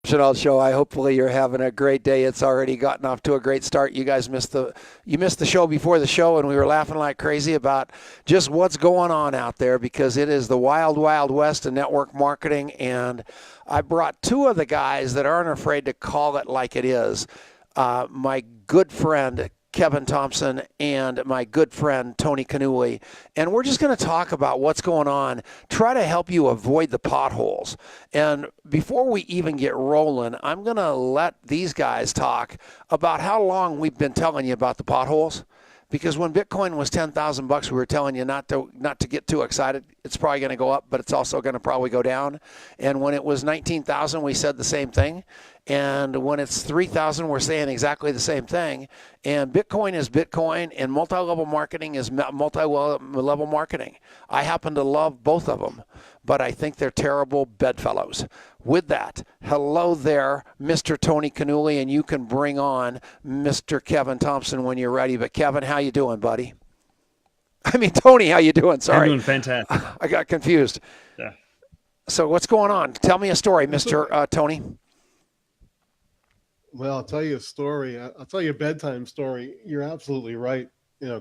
Chenault Show. Hopefully you're having a great day. It's already gotten off to a great start. You guys missed the show before the show, and we were laughing like crazy about just what's going on out there, because it is the wild, wild west of network marketing. And I brought two of the guys that aren't afraid to call it like it is. My good friend Kevin Thompson and my good friend Tony Cannuli, and we're just going to talk about what's going on, try to help you avoid the potholes. And before we even get rolling, I'm going to let these guys talk about how long we've been telling you about the potholes. Because when Bitcoin was $10,000, we were telling you not to get too excited. It's probably going to go up, but it's also going to probably go down. And when it was 19,000, we said the same thing. And when it's 3,000, we're saying exactly the same thing. And Bitcoin is Bitcoin, and multi-level marketing is multi-level marketing. I happen to love both of them, but I think they're terrible bedfellows. With that, hello there, Mr. Tony Cannuli, and you can bring on Mr. Kevin Thompson when you're ready. But Kevin, how you doing, buddy? I mean, Tony, how you doing? Sorry. I'm doing fantastic. I got confused. Yeah. So what's going on? Tell me a story, Mr. Tony. Well, I'll tell you a story. I'll tell you a bedtime story. You're absolutely right.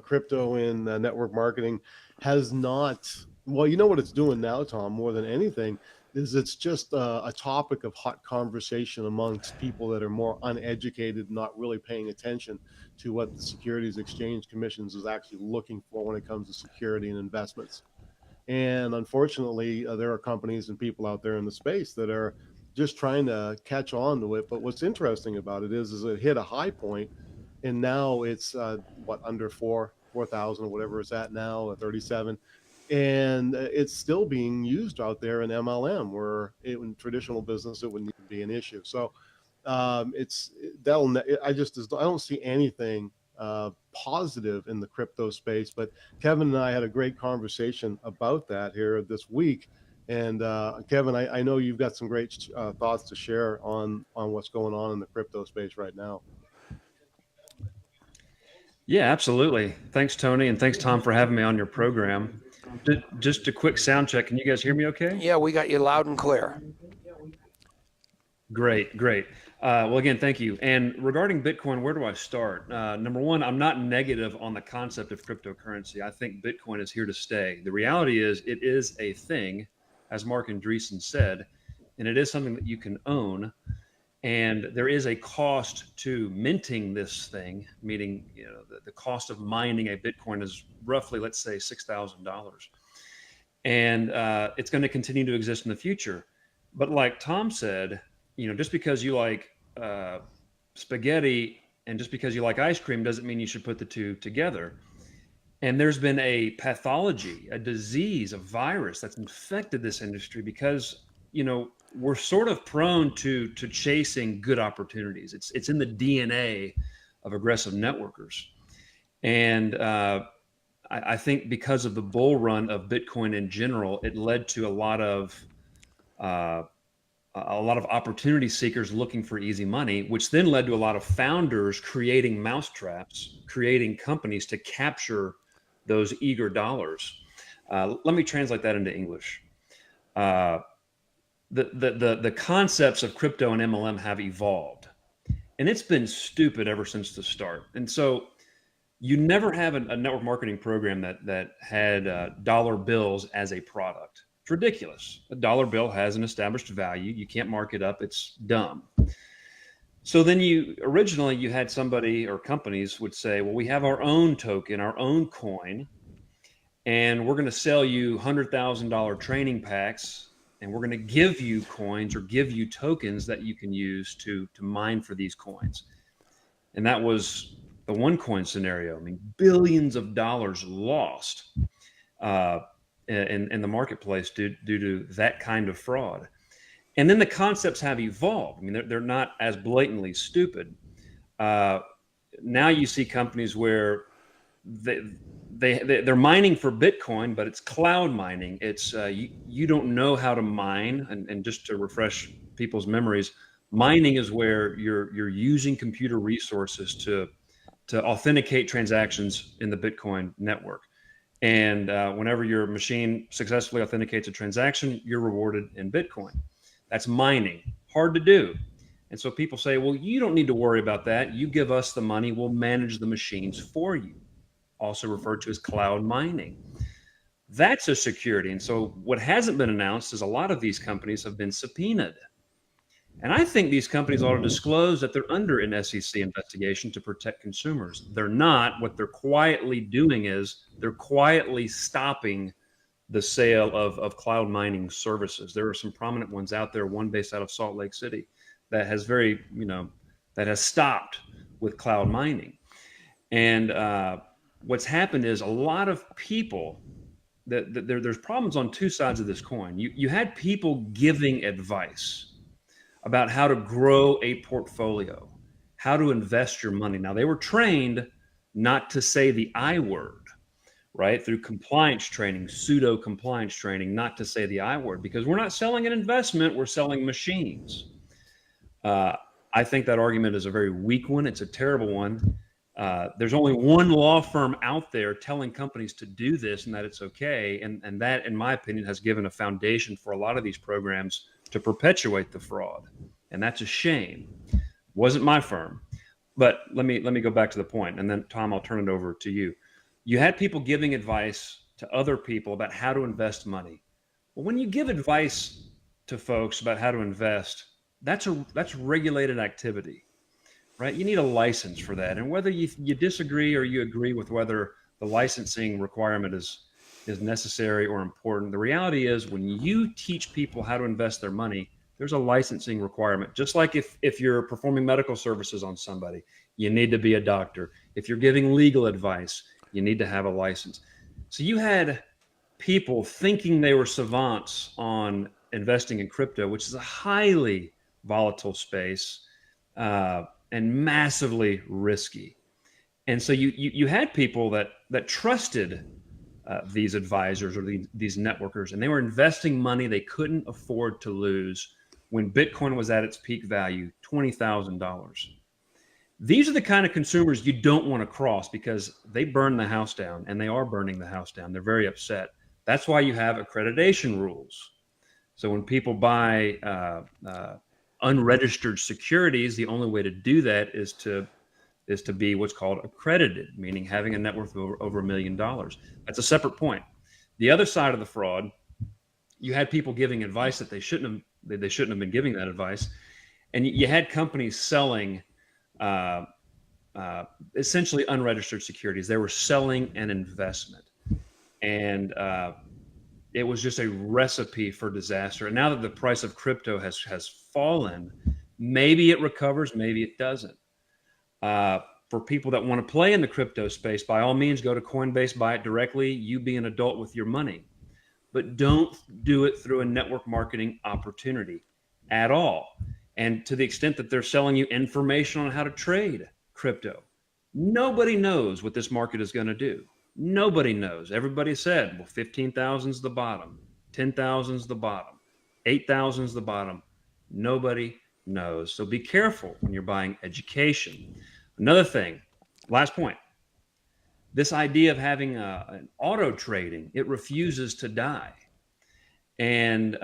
Crypto and network marketing has not, well, you know what it's doing now, Tom, more than anything, is it's just a topic of hot conversation amongst people that are more uneducated, not really paying attention to what the Securities Exchange Commissions is actually looking for when it comes to security and investments. And unfortunately, there are companies and people out there in the space that are just trying to catch on to it. But what's interesting about it is it hit a high point, and now it's under 4,000 or whatever it's at now, 37, and it's still being used out there in MLM, where in traditional business it wouldn't even be an issue. So I don't see anything positive in the crypto space. But Kevin and I had a great conversation about that here this week. And Kevin, I know you've got some great thoughts to share on what's going on in the crypto space right now. Yeah, absolutely. Thanks, Tony, and thanks, Tom, for having me on your program. Just a quick sound check. Can you guys hear me okay? Yeah, we got you loud and clear. Great. Well, again, thank you. And regarding Bitcoin, where do I start? Number one, I'm not negative on the concept of cryptocurrency. I think Bitcoin is here to stay. The reality is it is a thing, as Mark Andreessen said, and it is something that you can own. And there is a cost to minting this thing, meaning the cost of mining a Bitcoin is roughly, let's say, $6,000. And it's going to continue to exist in the future. But like Tom said, just because you like spaghetti and just because you like ice cream doesn't mean you should put the two together. And there's been a pathology, a disease, a virus that's infected this industry because, we're sort of prone to chasing good opportunities. It's in the DNA of aggressive networkers. And I think because of the bull run of Bitcoin in general, it led to a lot of opportunity seekers looking for easy money, which then led to a lot of founders creating mousetraps, creating companies to capture those eager dollars. Let me translate that into English. The concepts of crypto and MLM have evolved, and it's been stupid ever since the start. And so you never have a network marketing program that had dollar bills as a product. It's ridiculous. A dollar bill has an established value. You can't mark it up. It's dumb. So then originally you had somebody or companies would say, well, we have our own token, our own coin, and we're going to sell you $100,000 training packs, and we're going to give you coins or give you tokens that you can use to mine for these coins. And that was the OneCoin scenario. I mean, billions of dollars lost in the marketplace due to that kind of fraud. And then the concepts have evolved. I mean, they're not as blatantly stupid. Now you see companies where they're mining for Bitcoin, but it's cloud mining. It's you don't know how to mine, and just to refresh people's memories, mining is where you're using computer resources to authenticate transactions in the Bitcoin network. And whenever your machine successfully authenticates a transaction, you're rewarded in Bitcoin. That's mining. Hard to do. And so people say, well, you don't need to worry about that. You give us the money, we'll manage the machines for you. Also referred to as cloud mining. That's a security. And so what hasn't been announced is a lot of these companies have been subpoenaed. And I think these companies ought to disclose that they're under an SEC investigation to protect consumers. They're not. What they're quietly doing is they're quietly stopping the sale of cloud mining services. There are some prominent ones out there, one based out of Salt Lake City, that has that has stopped with cloud mining. And what's happened is a lot of people, there's problems on two sides of this coin. You had people giving advice about how to grow a portfolio, how to invest your money. Now, they were trained not to say the I word, right? Through compliance training, pseudo compliance training, not to say the I word, because we're not selling an investment, we're selling machines. I think that argument is a very weak one. It's a terrible one. There's only one law firm out there telling companies to do this and that it's okay. And that, in my opinion, has given a foundation for a lot of these programs to perpetuate the fraud. And that's a shame. Wasn't my firm. But let me go back to the point, and then Tom, I'll turn it over to you. You had people giving advice to other people about how to invest money. Well, when you give advice to folks about how to invest, that's regulated activity, right? You need a license for that. And whether you disagree or you agree with whether the licensing requirement is necessary or important, the reality is when you teach people how to invest their money, there's a licensing requirement. Just like if you're performing medical services on somebody, you need to be a doctor. If you're giving legal advice, you need to have a license. So you had people thinking they were savants on investing in crypto, which is a highly volatile space and massively risky. And so you had people that trusted these advisors or these networkers, and they were investing money they couldn't afford to lose when Bitcoin was at its peak value, $20,000. These are the kind of consumers you don't want to cross because they burn the house down, and they are burning the house down. They're very upset. That's why you have accreditation rules. So when people buy unregistered securities, the only way to do that is to be what's called accredited, meaning having a net worth of over $1 million. That's a separate point. The other side of the fraud, you had people giving advice that they shouldn't have been giving that advice, and you had companies selling essentially unregistered securities. They were selling an investment, and it was just a recipe for disaster. And now that the price of crypto has fallen, maybe it recovers, maybe it doesn't. For people that want to play in the crypto space, by all means, go to Coinbase, buy it directly. You be an adult with your money, but don't do it through a network marketing opportunity at all. And to the extent that they're selling you information on how to trade crypto, nobody knows what this market is going to do. Nobody knows. Everybody said, well, 15,000 is the bottom, 10,000 is the bottom, 8,000 is the bottom. Nobody knows. So be careful when you're buying education. Another thing, last point, this idea of having an auto trading, it refuses to die. And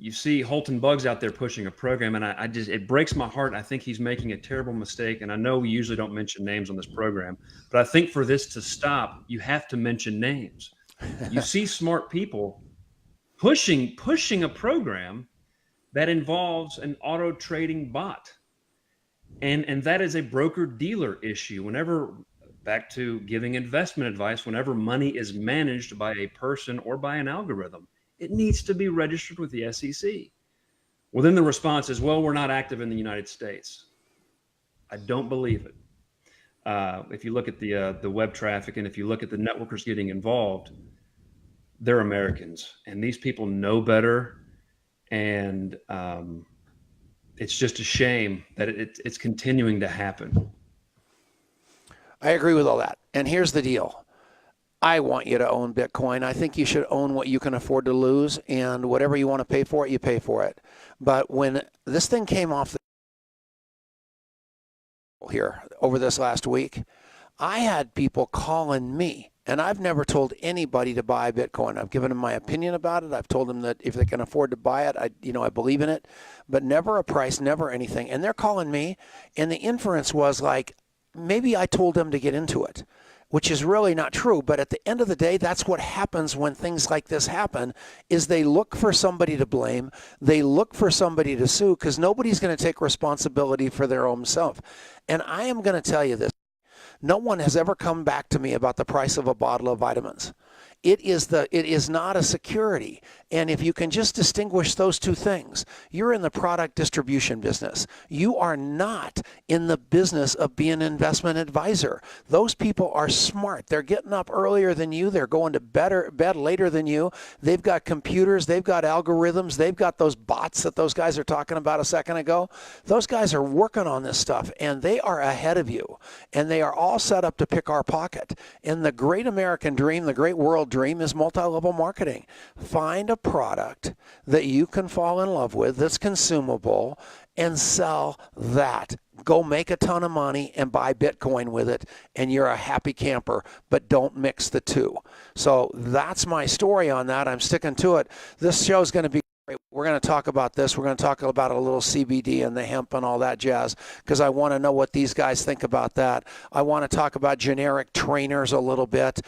you see Holton Buggs out there pushing a program, and it breaks my heart. I think he's making a terrible mistake. And I know we usually don't mention names on this program, but I think for this to stop, you have to mention names. You see smart people pushing a program that involves an auto trading bot. And that is a broker dealer issue. Whenever, back to giving investment advice, whenever money is managed by a person or by an algorithm, it needs to be registered with the SEC. Well, then the response is, well, we're not active in the United States. I don't believe it. If you look at the web traffic, and if you look at the networkers getting involved, they're Americans, and these people know better. And it's just a shame that it's continuing to happen. I agree with all that. And here's the deal. I want you to own Bitcoin. I think you should own what you can afford to lose, and whatever you want to pay for it, you pay for it. But when this thing came off here over this last week, I had people calling me And I've never told anybody to buy Bitcoin. I've given them my opinion about it. I've told them that if they can afford to buy it, I believe in it, but never a price, never anything. And they're calling me, and the inference was like, maybe I told them to get into it, which is really not true. But at the end of the day, that's what happens when things like this happen, is they look for somebody to blame. They look for somebody to sue, because nobody's going to take responsibility for their own self. And I am going to tell you this. No one has ever come back to me about the price of a bottle of vitamins. It is not a security. And if you can just distinguish those two things, you're in the product distribution business. You are not in the business of being an investment advisor. Those people are smart. They're getting up earlier than you. They're going to bed later than you. They've got computers. They've got algorithms. They've got those bots that those guys are talking about a second ago. Those guys are working on this stuff, and they are ahead of you. And they are all set up to pick our pocket. And the great American dream, the great world dream, is multi-level marketing. Find a product that you can fall in love with that's consumable and sell that. Go make a ton of money and buy Bitcoin with it, and you're a happy camper, but don't mix the two. So that's my story on that. I'm sticking to it. This show is going to be great. We're going to talk about this. We're going to talk about a little CBD and the hemp and all that jazz, because I want to know what these guys think about that. I want to talk about generic trainers a little bit.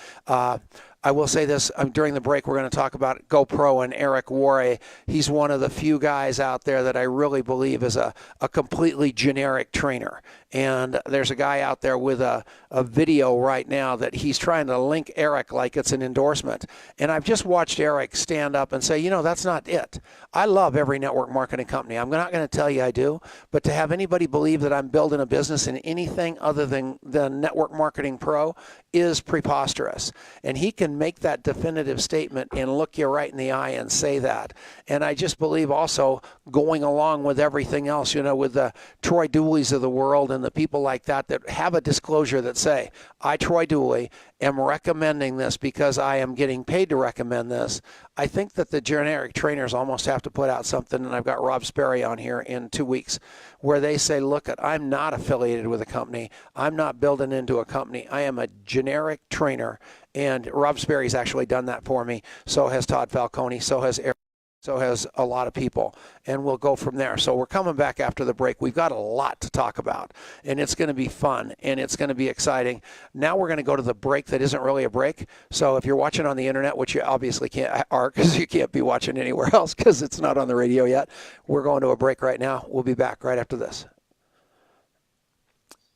I will say this, during the break, we're going to talk about GoPro and Eric Worre. He's one of the few guys out there that I really believe is a completely generic trainer. And there's a guy out there with a video right now that he's trying to link Eric like it's an endorsement. And I've just watched Eric stand up and say, that's not it. I love every network marketing company. I'm not going to tell you I do, but to have anybody believe that I'm building a business in anything other than the Network Marketing Pro is preposterous. And he can make that definitive statement and look you right in the eye and say that. And I just believe also, going along with everything else, with the Troy Dooleys of the world and the people like that have a disclosure that say, I, Troy Dooley, am recommending this because I am getting paid to recommend this. I think that the generic trainers almost have to put out something, and I've got Rob Sperry on here in 2 weeks, where they say, look, I'm not affiliated with a company. I'm not building into a company. I am a generic trainer. And Rob Sperry's actually done that for me. So has Todd Falcone. So has Eric. So has a lot of people, and we'll go from there. So we're coming back after the break. We've got a lot to talk about, and it's going to be fun, and it's going to be exciting. Now we're going to go to the break that isn't really a break. So if you're watching on the internet, which you obviously can't, because you can't be watching anywhere else because it's not on the radio yet, we're going to a break right now. We'll be back right after this.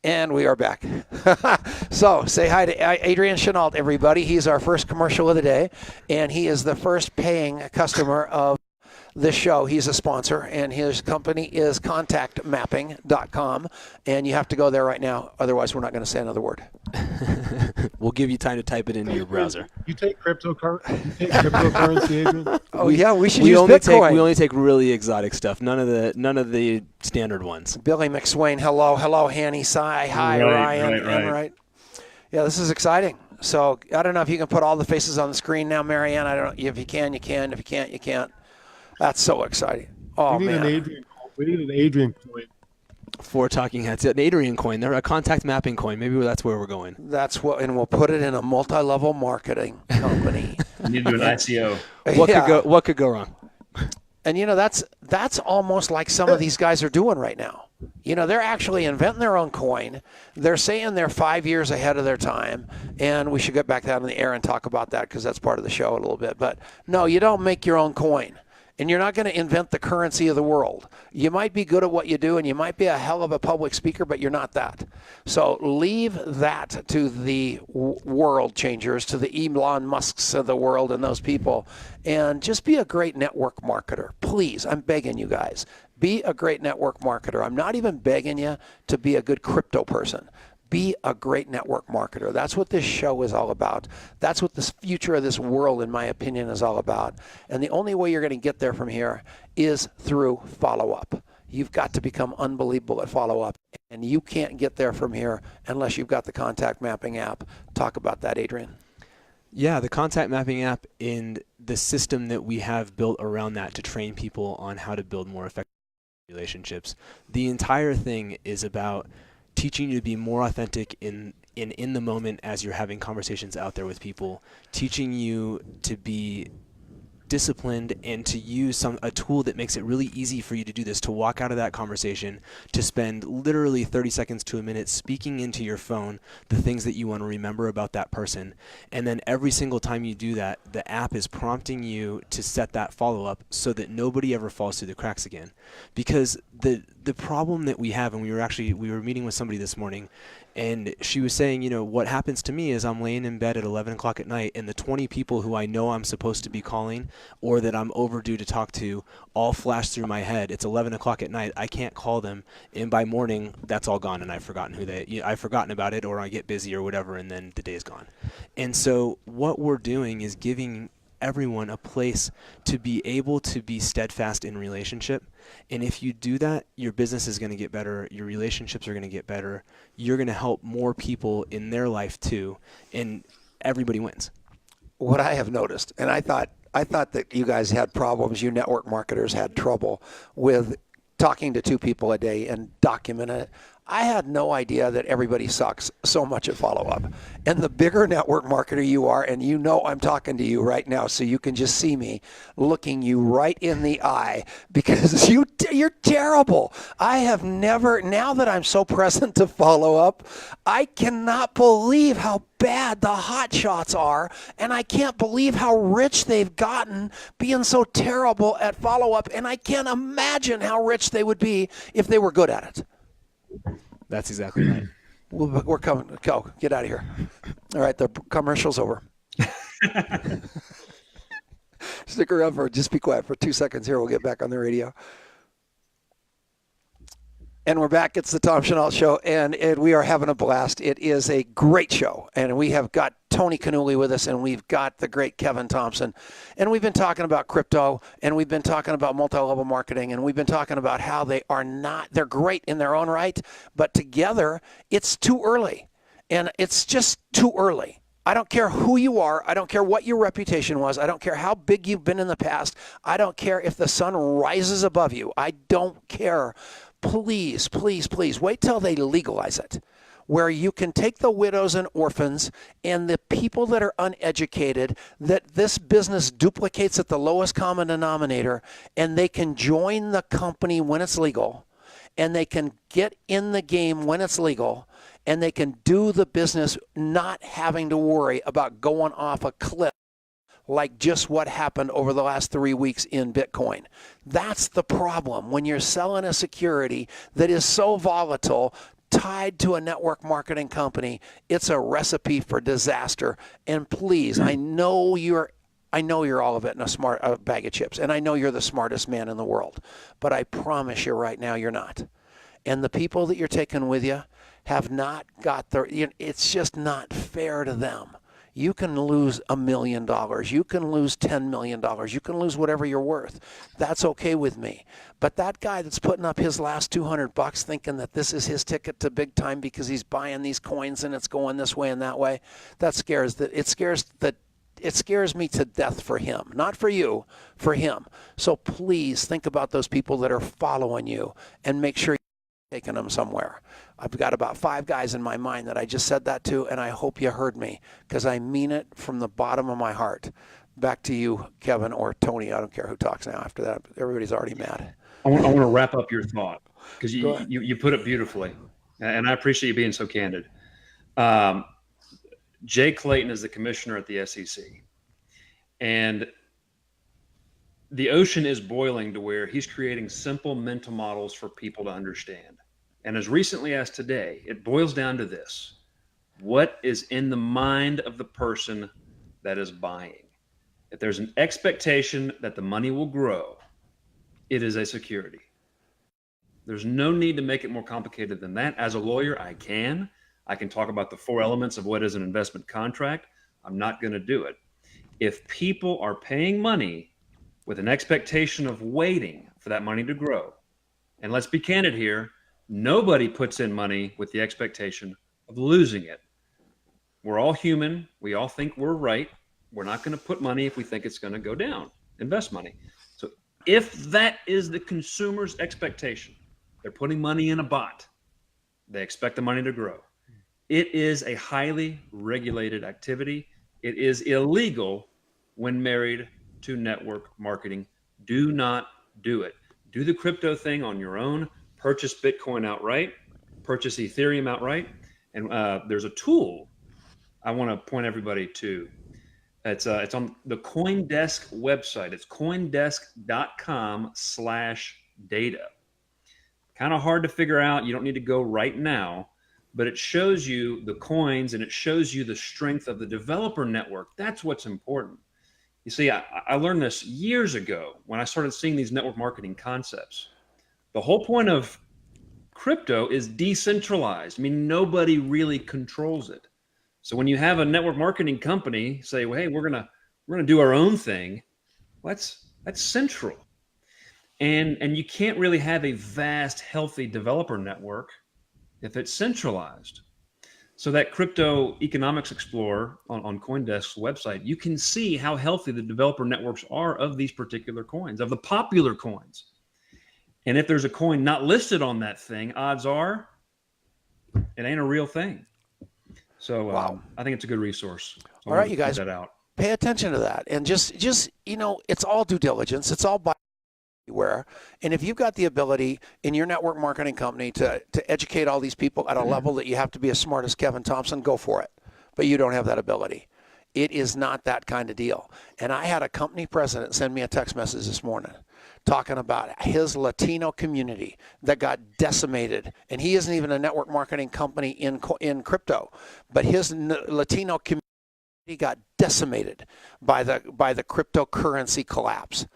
And we are back. So say hi to Adrian Chenault, everybody. He's our first commercial of the day, and he is the first paying customer of this show. He's a sponsor, and his company is contactmapping.com, and you have to go there right now. Otherwise, we're not going to say another word. We'll give you time to type it into your browser. You take cryptocurrency, Adrian? Oh, yeah, we should use Bitcoin. We only take really exotic stuff, none of the standard ones. Billy McSwain, hello, Hanny, Cy, hi, Ryan, right. Yeah, this is exciting. So I don't know if you can put all the faces on the screen now, Marianne. I don't know. If you can, you can. If you can't, you can't. That's so exciting. Oh, we need man. We need an Adrian coin. For talking heads, an Adrian coin. They're a contact mapping coin. Maybe that's where we're going. That's what, and we'll put it in a multi-level marketing company. You need to do an ICO. What could go wrong? And that's almost like some of these guys are doing right now. They're actually inventing their own coin. They're saying they're 5 years ahead of their time, and we should get back down in the air and talk about that because that's part of the show a little bit. But no, you don't make your own coin. And you're not going to invent the currency of the world. You might be good at what you do, and you might be a hell of a public speaker, but you're not that. So leave that to the world changers, to the Elon Musks of the world and those people, and just be a great network marketer. Please, I'm begging you guys. Be a great network marketer. I'm not even begging you to be a good crypto person. Be a great network marketer. That's what this show is all about. That's what the future of this world, in my opinion, is all about. And the only way you're going to get there from here is through follow-up. You've got to become unbelievable at follow-up. And you can't get there from here unless you've got the contact mapping app. Talk about that, Adrian. Yeah, the contact mapping app and the system that we have built around that to train people on how to build more effective relationships. The entire thing is about teaching you to be more authentic in the moment as you're having conversations out there with people, teaching you to be disciplined and to use a tool that makes it really easy for you to do this, to walk out of that conversation, to spend literally 30 seconds to a minute speaking into your phone the things that you want to remember about that person. And then every single time you do that, the app is prompting you to set that follow-up so that nobody ever falls through the cracks again. Because the problem that we have, and we were meeting with somebody this morning, and she was saying, what happens to me is I'm laying in bed at 11 o'clock at night, and the 20 people who I know I'm supposed to be calling or that I'm overdue to talk to all flash through my head. It's 11 o'clock at night. I can't call them. And by morning, that's all gone, and I've forgotten I've forgotten about it, or I get busy or whatever, and then the day is gone. And so what we're doing is giving everyone a place to be able to be steadfast in relationship. And if you do that, your business is going to get better, your relationships are going to get better, you're going to help more people in their life too, and everybody wins. What I have noticed, and I thought that you guys had problems, you network marketers had trouble with talking to 2 people a day and documenting it. I had no idea that everybody sucks so much at follow-up. And the bigger network marketer you are, and I'm talking to you right now, so you can just see me looking you right in the eye, because you're terrible. I have never, now that I'm so present to follow-up, I cannot believe how bad the hot shots are, and I can't believe how rich they've gotten being so terrible at follow-up, and I can't imagine how rich they would be if they were good at it. That's exactly right. We're coming. Go. Get out of here. All right, the commercial's over. Stick around just be quiet for 2 seconds here. We'll get back on the radio. And we're back. It's the Tom Chenault Show, and we are having a blast. It is a great show, and we have got Tony Cannuli with us, and we've got the great Kevin Thompson. And we've been talking about crypto, and we've been talking about multi-level marketing, and we've been talking about how they're great in their own right, but together, it's too early. And it's just too early. I don't care who you are. I don't care what your reputation was. I don't care how big you've been in the past. I don't care if the sun rises above you. I don't care. Please, please, please wait till they legalize it, where you can take the widows and orphans and the people that are uneducated, that this business duplicates at the lowest common denominator, and they can join the company when it's legal, and they can get in the game when it's legal, and they can do the business not having to worry about going off a cliff like just what happened over the last 3 weeks in Bitcoin. That's the problem. When you're selling a security that is so volatile, tied to a network marketing company, it's a recipe for disaster. And please, I know you're all of it in a bag of chips, and I know you're the smartest man in the world, but I promise you right now you're not. And the people that you're taking with you have not got it's just not fair to them. You can lose $1 million. You can lose $10 million. You can lose whatever you're worth. That's okay with me. But that guy that's putting up his last $200 thinking that this is his ticket to big time because he's buying these coins and it's going this way and that way, it scares me to death for him. Not for you, for him. So please think about those people that are following you and make sure you're taking them somewhere. I've got about 5 guys in my mind that I just said that to, and I hope you heard me, because I mean it from the bottom of my heart. Back to you, Kevin, or Tony. I don't care who talks now after that. Everybody's already mad. I want to wrap up your thought, because you put it beautifully, and I appreciate you being so candid. Jay Clayton is the commissioner at the SEC, and the ocean is boiling to where he's creating simple mental models for people to understand. And as recently as today, it boils down to this: what is in the mind of the person that is buying? If there's an expectation that the money will grow, it is a security. There's no need to make it more complicated than that. As a lawyer, I can talk about the 4 elements of what is an investment contract. I'm not going to do it. If people are paying money with an expectation of waiting for that money to grow, and let's be candid here, nobody puts in money with the expectation of losing it. We're all human. We all think we're right. We're not going to put money if we think it's going to go down. Invest money. So if that is the consumer's expectation, they're putting money in a bot. They expect the money to grow. It is a highly regulated activity. It is illegal when married to network marketing. Do not do it. Do the crypto thing on your own. Purchase Bitcoin outright. Purchase Ethereum outright. And there's a tool I want to point everybody to. It's on the CoinDesk website. It's coindesk.com/data. Kind of hard to figure out. You don't need to go right now, but it shows you the coins and it shows you the strength of the developer network. That's what's important. You see, I learned this years ago when I started seeing these network marketing concepts. The whole point of crypto is decentralized. I mean, nobody really controls it. So when you have a network marketing company say, well, hey, we're gonna do our own thing, well, that's central. And you can't really have a vast, healthy developer network if it's centralized. So that Crypto Economics Explorer on CoinDesk's website, you can see how healthy the developer networks are of these particular coins, of the popular coins. And if there's a coin not listed on that thing, odds are it ain't a real thing. So Wow. I think it's a good resource. So All right, you guys, that out. pay attention to that. And just it's all due diligence. It's all by everywhere. And if you've got the ability in your network marketing company to educate all these people at a level that you have to be as smart as Kevin Thompson, go for it. But you don't have that ability. It is not that kind of deal. And I had a company president send me a text message this morning talking about his Latino community that got decimated. And he isn't even a network marketing company in crypto, but his Latino community got decimated by the cryptocurrency collapse.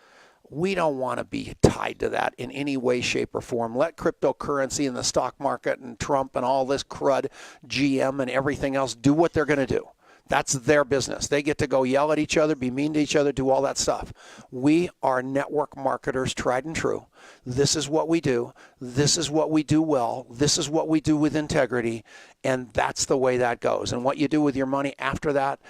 We don't want to be tied to that in any way, shape, or form. Let cryptocurrency and the stock market and Trump and all this crud, GM and everything else, do what they're going to do. That's their business. They get to go yell at each other, be mean to each other, do all that stuff. We are network marketers, tried and true. This is what we do. This is what we do well. This is what we do with integrity. And that's the way that goes. And what you do with your money after that,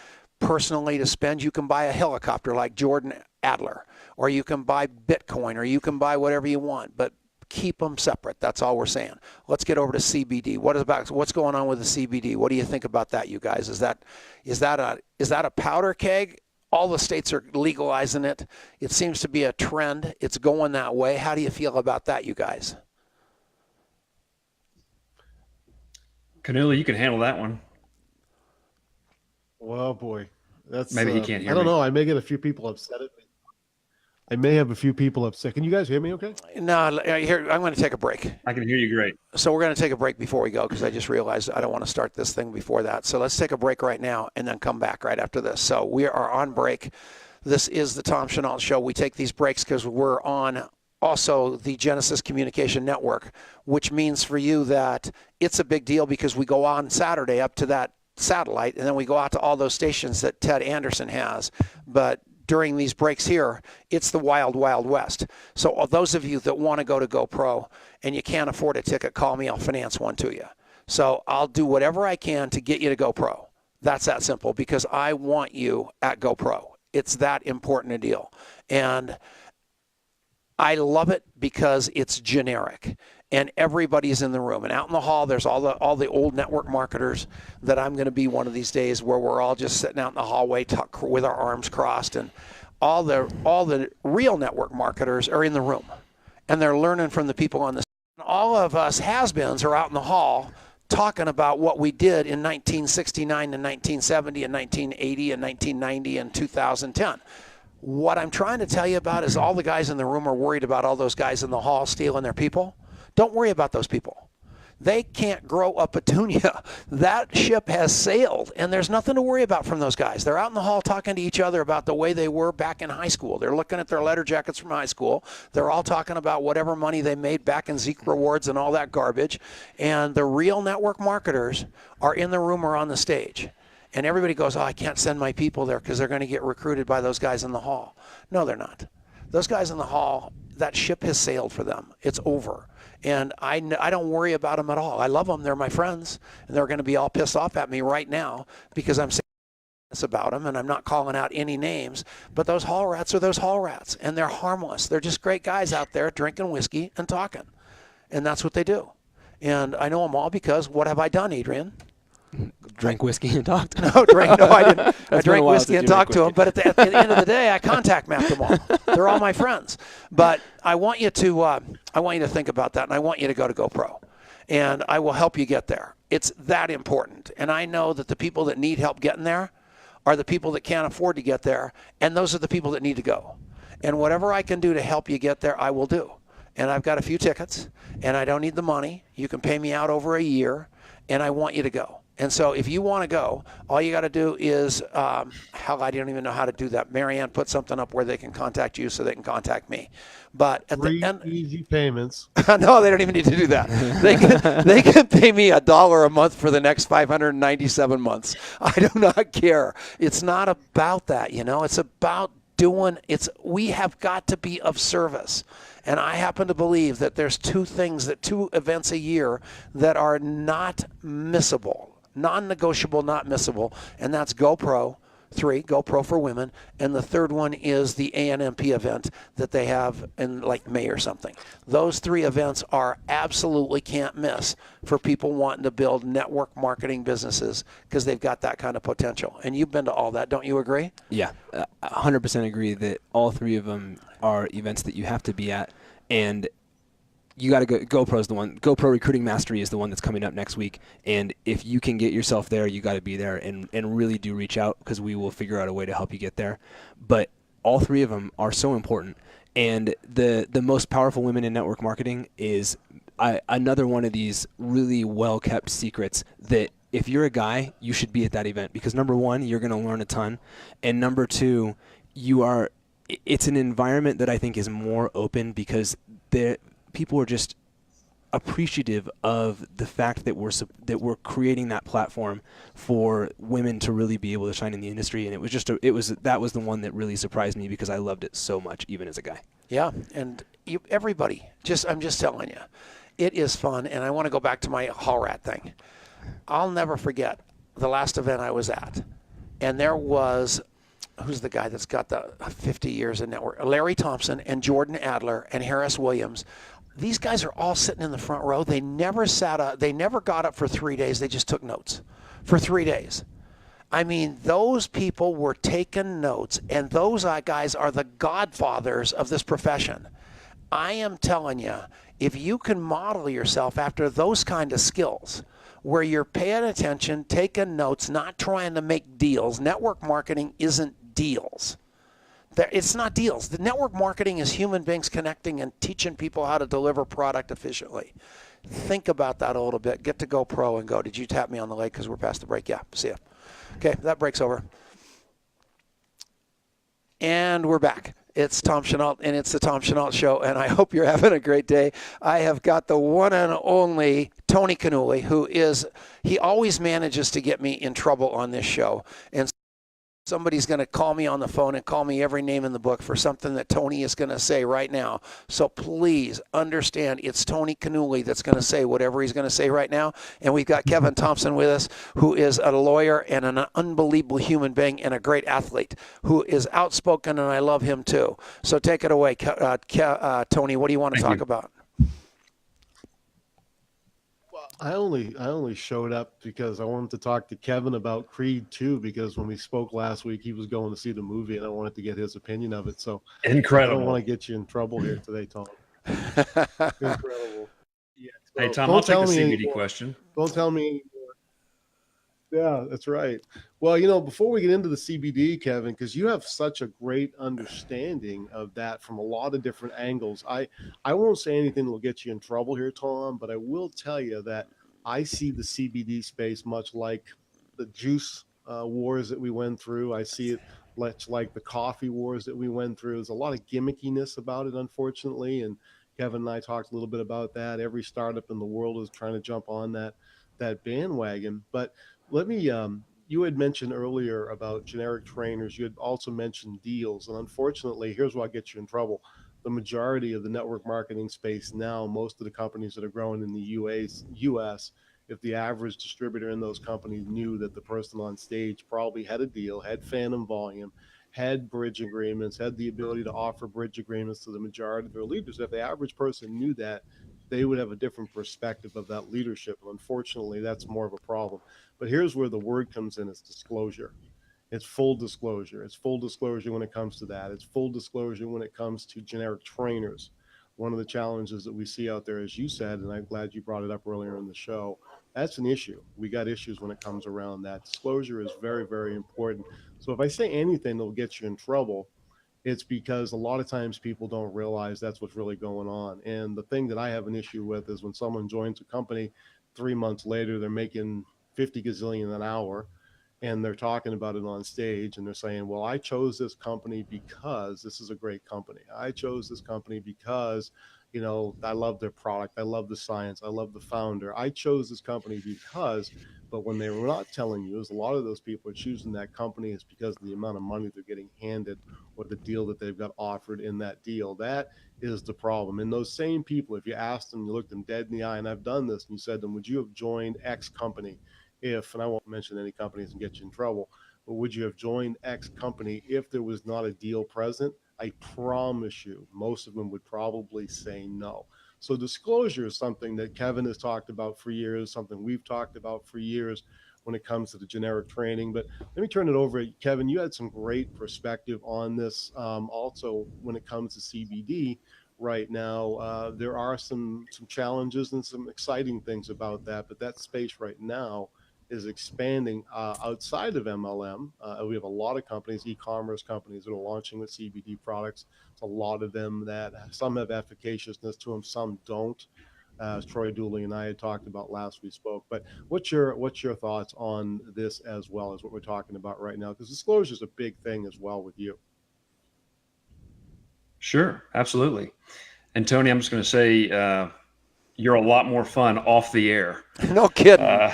personally to spend, you can buy a helicopter like Jordan Adler, or you can buy Bitcoin, or you can buy whatever you want. But keep them separate. That's all we're saying. Let's get over to CBD. What's going on with the CBD? What do you think about that, you guys? Is that a powder keg? All the states are legalizing it. It seems to be a trend. It's going that way. How do you feel about that, you guys? Cannuli, you can handle that one. Well, boy, that's Maybe he can't hear I don't me. know. I may get a few people upset at me. I may have a few people upset. Can you guys hear me okay? No, here, I'm going to take a break. I can hear you great. So we're going to take a break before we go because I just realized I don't want to start this thing before that. So let's take a break right now and then come back right after this. So we are on break. This is the Tom Chenault Show. We take these breaks because we're on also the Genesis Communication Network, which means for you that it's a big deal because we go on Saturday up to that satellite and then we go out to all those stations that Ted Anderson has. But during these breaks here, it's the wild, wild west. So those of you that want to go to GoPro and you can't afford a ticket, call me. I'll finance one to you. So I'll do whatever I can to get you to GoPro. That's that simple because I want you at GoPro. It's that important a deal. And I love it because it's generic. And everybody's in the room. And out in the hall, there's all the old network marketers that I'm going to be one of these days where we're all just sitting out in the hallway with our arms crossed. And all the real network marketers are in the room. And they're learning from the people on the stage. All of us has-beens are out in the hall talking about what we did in 1969 and 1970 and 1980 and 1990 and 2010. What I'm trying to tell you about is all the guys in the room are worried about all those guys in the hall stealing their people. Don't worry about those people. They can't grow a petunia. That ship has sailed, and there's nothing to worry about from those guys. They're out in the hall talking to each other about the way they were back in high school. They're looking at their letter jackets from high school. They're all talking about whatever money they made back in Zeke Rewards and all that garbage. And the real network marketers are in the room or on the stage. And everybody goes, oh, I can't send my people there because they're going to get recruited by those guys in the hall. No, they're not. Those guys in the hall, that ship has sailed for them. It's over. And I don't worry about them at all. I love them. They're my friends. And they're going to be all pissed off at me right now because I'm saying this about them and I'm not calling out any names. But those hall rats are those hall rats. And they're harmless. They're just great guys out there drinking whiskey and talking. And that's what they do. And I know them all because what have I done, Adrian? Drank whiskey and talked. No, I didn't. I drank whiskey and talked to them, whiskey. but at the end of the day, I contact mapped them all. They're all my friends. But I want you to think about that, and I want you to go to GoPro, and I will help you get there. It's that important, and I know that the people that need help getting there are the people that can't afford to get there, and those are the people that need to go. And whatever I can do to help you get there, I will do. And I've got a few tickets, and I don't need the money. You can pay me out over a year, and I want you to go. And so if you want to go, all you got to do is, hell, I don't even know how to do that. Marianne put something up where they can contact you so they can contact me. But at the end, easy payments. no, they don't even need to do that. They can pay me $1 a month for the next 597 months. I do not care. It's not about that, It's about we have got to be of service. And I happen to believe that there's two events a year that are not missable, non-negotiable, not missable, and that's GoPro for women, and the third one is the ANMP event that they have in like May or something. Those 3 events are absolutely can't miss for people wanting to build network marketing businesses because they've got that kind of potential. And you've been to all that, don't you agree? Yeah, 100% agree that all 3 of them are events that you have to be at, and you got to go. GoPro's the one. GoPro Recruiting Mastery is the one that's coming up next week. And if you can get yourself there, you got to be there and really do reach out because we will figure out a way to help you get there. But all 3 of them are so important. And the most powerful women in network marketing is another one of these really well-kept secrets that if you're a guy, you should be at that event because number 1, you're going to learn a ton. And number 2, it's an environment that I think is more open because people are just appreciative of the fact that we're creating that platform for women to really be able to shine in the industry, and that was the one that really surprised me because I loved it so much, even as a guy. Yeah, and everybody, I'm just telling you, it is fun, and I want to go back to my hall rat thing. I'll never forget the last event I was at, and there was. Who's the guy that's got the 50 years in network? Larry Thompson and Jordan Adler and Harris Williams. These guys are all sitting in the front row. They never got up for 3 days. They just took notes for 3 days. I mean, those people were taking notes, and those guys are the godfathers of this profession. I am telling you, if you can model yourself after those kind of skills, where you're paying attention, taking notes, not trying to make deals. Network marketing isn't deals. It's not deals. The network marketing is human beings connecting and teaching people how to deliver product efficiently. Think about that a little bit. Get to GoPro and go. Did you tap me on the leg because we're past the break? Yeah, see ya. Okay, that break's over. And we're back. It's Tom Chenault, and it's the Tom Chenault Show, and I hope you're having a great day. I have got the one and only Tony Cannuli, he always manages to get me in trouble on this show, and somebody's going to call me on the phone and call me every name in the book for something that Tony is going to say right now. So please understand it's Tony Cannuli that's going to say whatever he's going to say right now. And we've got Kevin Thompson with us, who is a lawyer and an unbelievable human being and a great athlete who is outspoken, and I love him too. So take it away, Tony. What do you want to talk about? I only showed up because I wanted to talk to Kevin about Creed 2 because when we spoke last week, he was going to see the movie and I wanted to get his opinion of it. So incredible. I don't want to get you in trouble here today, Tom. Incredible. Yeah, hey, Tom, I'll take the CBD question. Don't tell me. Yeah, that's right. Well, before we get into the CBD, Kevin, because you have such a great understanding of that from a lot of different angles, I won't say anything that will get you in trouble here, Tom, but I will tell you that I see the CBD space much like the juice wars that we went through. I see it much like the coffee wars that we went through. There's a lot of gimmickiness about it, unfortunately, and Kevin and I talked a little bit about that. Every startup in the world is trying to jump on that bandwagon, but let me, you had mentioned earlier about generic trainers. You had also mentioned deals. And unfortunately, here's what gets you in trouble. The majority of the network marketing space now, most of the companies that are growing in the US, if the average distributor in those companies knew that the person on stage probably had a deal, had phantom volume, had bridge agreements, had the ability to offer bridge agreements to the majority of their leaders, if the average person knew that, they would have a different perspective of that leadership. Unfortunately, that's more of a problem. But here's where the word comes in: it's disclosure. It's full disclosure. It's full disclosure when it comes to that. It's full disclosure when it comes to generic trainers. One of the challenges that we see out there, as you said, and I'm glad you brought it up earlier in the show, that's an issue. We got issues when it comes around that. Disclosure is very, very important. So if I say anything that will get you in trouble, it's because a lot of times people don't realize that's what's really going on. And the thing that I have an issue with is when someone joins a company, 3 months later, they're making 50 gazillion an hour, and they're talking about it on stage, and they're saying, well, I chose this company because this is a great company. I chose this company because, you know, I love their product. I love the science. I love the founder. I chose this company because, but when they were not telling you, is a lot of those people are choosing that company is because of the amount of money they're getting handed or the deal that they've got offered in that deal. That is the problem. And those same people, if you asked them, you looked them dead in the eye, and I've done this, and you said to them, would you have joined X company if, and I won't mention any companies and get you in trouble, but would you have joined X company if there was not a deal present? I promise you, most of them would probably say no. So disclosure is something that Kevin has talked about for years, something we've talked about for years when it comes to the generic training. But let me turn it over. Kevin, you had some great perspective on this. Also, when it comes to CBD right now, there are some challenges and some exciting things about that. But that space right now is expanding outside of MLM. We have a lot of companies, e-commerce companies that are launching with CBD products. It's a lot of them that some have efficaciousness to them, some don't. As Troy Dooley and I had talked about last we spoke. But what's your thoughts on this as well as what we're talking about right now? Because disclosure is a big thing as well with you. Sure, absolutely. And Tony, I'm just going to say, you're a lot more fun off the air. No kidding.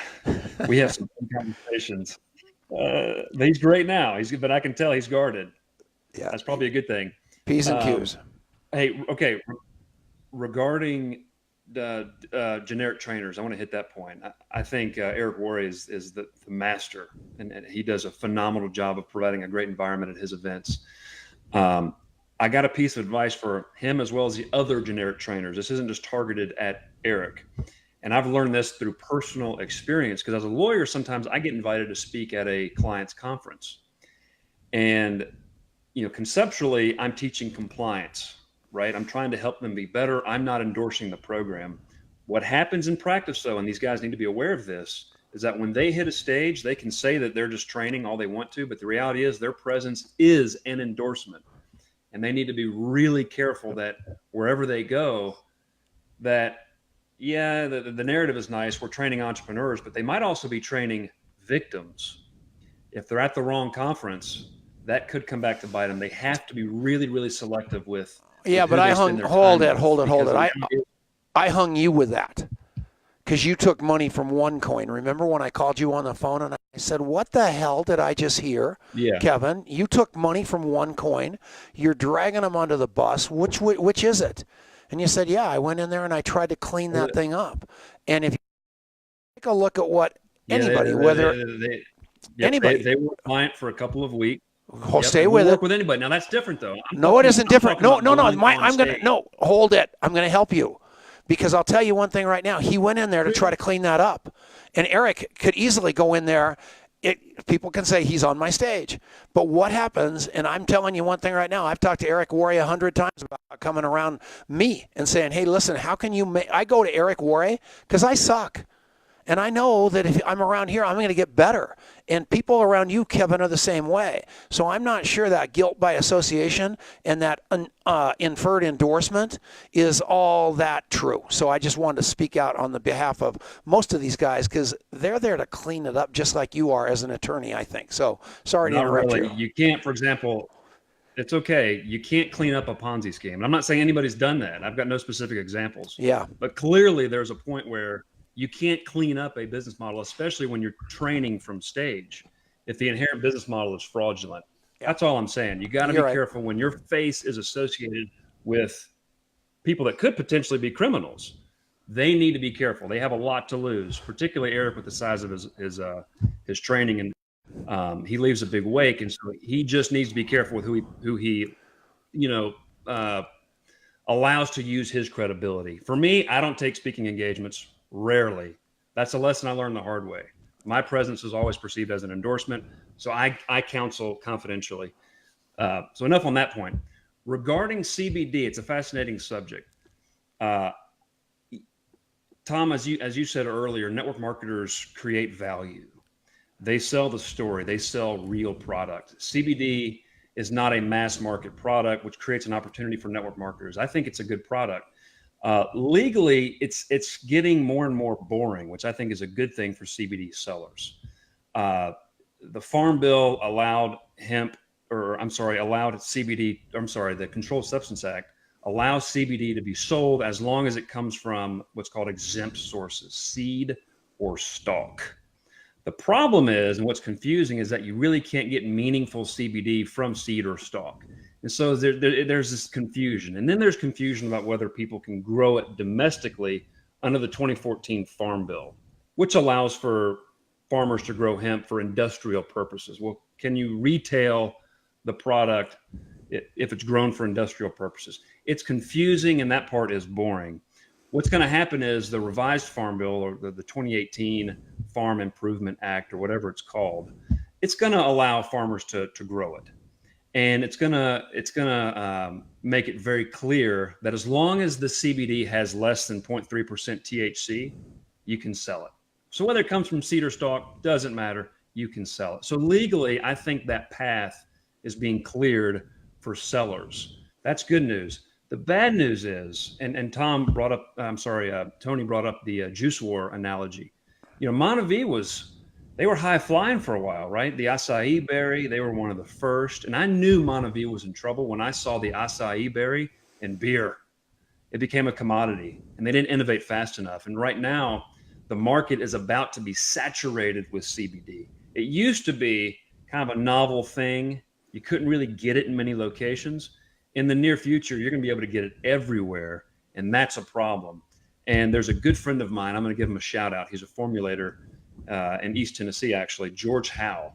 We have some conversations. He's great now. But I can tell he's guarded. Yeah, that's probably a good thing. P's and Q's. Hey, okay. Regarding the generic trainers, I want to hit that point. I think Eric Worre is the master, and he does a phenomenal job of providing a great environment at his events. I got a piece of advice for him as well as the other generic trainers. This isn't just targeted at Eric. And I've learned this through personal experience because as a lawyer, sometimes I get invited to speak at a client's conference. And, you know, conceptually, I'm teaching compliance, right? I'm trying to help them be better. I'm not endorsing the program. What happens in practice, though, and these guys need to be aware of this, is that when they hit a stage, they can say that they're just training all they want to, but the reality is their presence is an endorsement. And they need to be really careful that wherever they go, that, yeah, the narrative is nice. We're training entrepreneurs, but they might also be training victims. If they're at the wrong conference, that could come back to bite them. They have to be really, really selective with. Yeah, but I hung, hold it. I hung you with that because you took money from OneCoin. Remember when I called you on the phone and I said, what the hell did I just hear? Yeah. Kevin, you took money from OneCoin. You're dragging them onto the bus. Which is it? And you said, yeah, I went in there and I tried to clean that thing up. And if you take a look at what anybody, anybody. They were a client for a couple of weeks. Stay with it. Work with anybody. Now that's different though. No, it isn't different. No. Hold it. I'm going to help you. Because I'll tell you one thing right now. He went in there to try to clean that up. And Eric could easily go in there. People can say he's on my stage. But what happens, and I'm telling you one thing right now, I've talked to Eric Worre 100 times about coming around me and saying, hey, listen, how can you make, I go to Eric Worre because I suck. And I know that if I'm around here, I'm going to get better. And people around you, Kevin, are the same way. So I'm not sure that guilt by association and that inferred endorsement is all that true. So I just wanted to speak out on the behalf of most of these guys because they're there to clean it up just like you are as an attorney, I think. So sorry to interrupt you. You can't, for example, it's okay. You can't clean up a Ponzi scheme. And I'm not saying anybody's done that. I've got no specific examples. Yeah. But clearly there's a point where you can't clean up a business model, especially when you're training from stage, if the inherent business model is fraudulent. That's all I'm saying. You got to be careful when your face is associated with people that could potentially be criminals. They need to be careful. They have a lot to lose, particularly Eric with the size of his training, and he leaves a big wake, and so he just needs to be careful with who he allows to use his credibility. For me, I don't take speaking engagements, rarely. That's a lesson I learned the hard way. My presence is always perceived as an endorsement, so I counsel confidentially. So enough on that point. Regarding CBD, it's a fascinating subject. Tom, as you said earlier, network marketers create value. They sell the story. They sell real product. CBD is not a mass market product, which creates an opportunity for network marketers. I think it's a good product. Legally, it's getting more and more boring, which I think is a good thing for CBD sellers. The Farm Bill allowed CBD. The Controlled Substance Act allows CBD to be sold as long as it comes from what's called exempt sources, seed or stalk. The problem is, and what's confusing, is that you really can't get meaningful CBD from seed or stalk. And so there's this confusion. And then there's confusion about whether people can grow it domestically under the 2014 Farm Bill, which allows for farmers to grow hemp for industrial purposes. Well, can you retail the product if it's grown for industrial purposes? It's confusing, and that part is boring. What's going to happen is the revised Farm Bill, or the 2018 Farm Improvement Act, or whatever it's called, it's going to allow farmers to grow it. And it's gonna make it very clear that as long as the CBD has less than 0.3% THC, you can sell it. So whether it comes from seed or stalk, doesn't matter, you can sell it. So legally, I think that path is being cleared for sellers. That's good news. The bad news is, and Tony brought up the juice war analogy. You know, Montevideo they were high flying for a while, right? The acai berry, they were one of the first. And I knew Montevideo was in trouble when I saw the acai berry in beer. It became a commodity, and they didn't innovate fast enough. And right now, the market is about to be saturated with CBD. It used to be kind of a novel thing. You couldn't really get it in many locations. In the near future, you're going to be able to get it everywhere, and that's a problem. And there's a good friend of mine, I'm going to give him a shout out. He's a formulator in East Tennessee, actually, George Howe.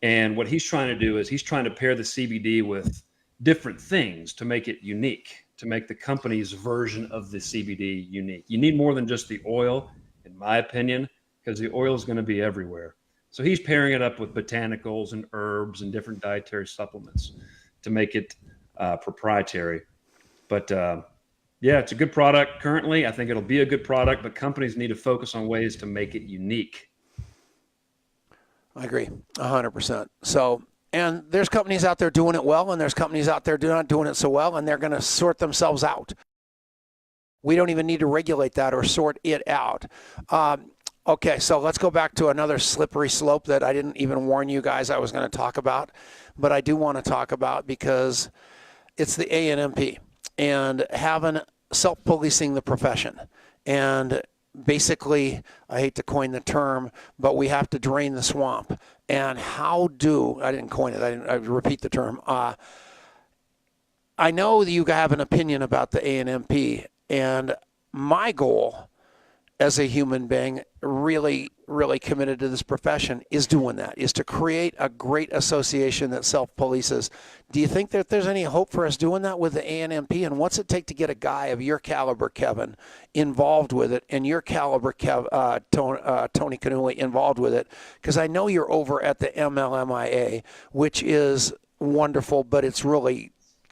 And what he's trying to do is he's trying to pair the CBD with different things to make it unique, to make the company's version of the CBD unique. You need more than just the oil, in my opinion, because the oil is going to be everywhere. So he's pairing it up with botanicals and herbs and different dietary supplements to make it proprietary. But yeah, it's a good product currently. I think it'll be a good product, but companies need to focus on ways to make it unique. I agree 100%. So, and there's companies out there doing it well, and there's companies out there not doing it so well, and they're going to sort themselves out. We don't even need to regulate that or sort it out. Okay, so let's go back to another slippery slope that I didn't even warn you guys I was going to talk about, but I do want to talk about because it's the ANMP and having self-policing the profession. And basically, I hate to coin the term, but we have to drain the swamp. And I didn't coin it, I repeat the term. I know that you have an opinion about the ANMP, and my goal as a human being, really, really committed to this profession, is doing that, is to create a great association that self-polices. Do you think that there's any hope for us doing that with the ANMP? And what's it take to get a guy of your caliber, Kevin, involved with it, and your caliber, Tony Cannuli, involved with it? Because I know you're over at the MLMIA, which is wonderful, but it's really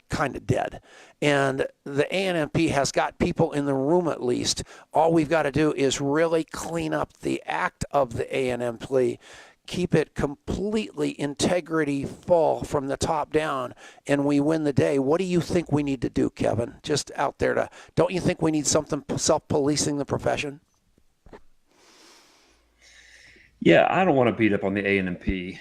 kind of dead. And the ANMP has got people in the room at least. All we've got to do is really clean up the act of the ANMP, keep it completely integrity full from the top down, and we win the day. What do you think we need to do, Kevin? Just out there don't you think we need something self-policing the profession? Yeah, I don't want to beat up on the ANMP.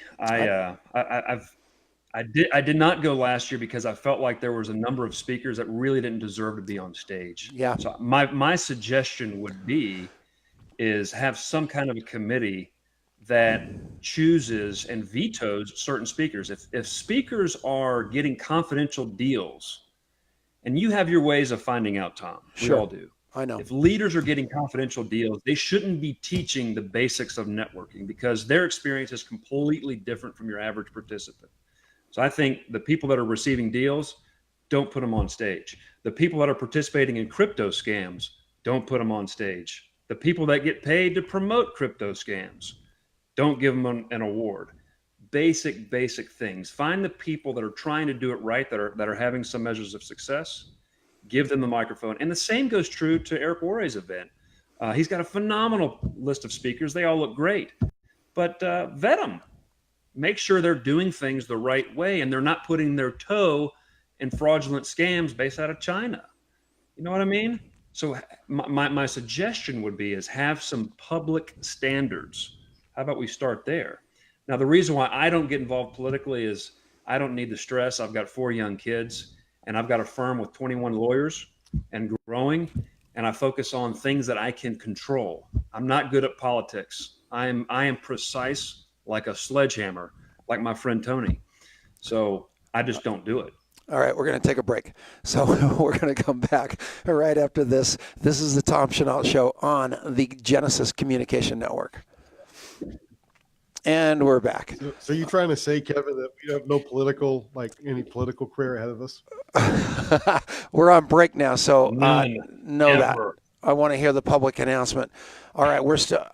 I did not go last year because I felt like there was a number of speakers that really didn't deserve to be on stage. Yeah. So my suggestion would be is have some kind of a committee that chooses and vetoes certain speakers. If speakers are getting confidential deals, and you have your ways of finding out, Tom, we all do. I know. If leaders are getting confidential deals, they shouldn't be teaching the basics of networking because their experience is completely different from your average participant. So I think the people that are receiving deals, don't put them on stage. The people that are participating in crypto scams, don't put them on stage. The people that get paid to promote crypto scams, don't give them an award. Basic things. Find the people that are trying to do it right, that are having some measures of success. Give them the microphone. And the same goes true to Eric Worre's event. He's got a phenomenal list of speakers. They all look great, but vet them. Make sure they're doing things the right way and they're not putting their toe in fraudulent scams based out of China. You know what I mean? So my suggestion would be is have some public standards. How about we start there? Now, the reason why I don't get involved politically is I don't need the stress. I've got 4 young kids and I've got a firm with 21 lawyers and growing, and I focus on things that I can control. I'm not good at politics. I am precise like a sledgehammer, like my friend Tony. So I just don't do it. All right, we're going to take a break. So we're going to come back right after this. This is the Tom Chenault Show on the Genesis Communication Network. And we're back. So you're trying to say, Kevin, that we have no any political career ahead of us? We're on break now, so know Never. that. I want to hear the public announcement. All right,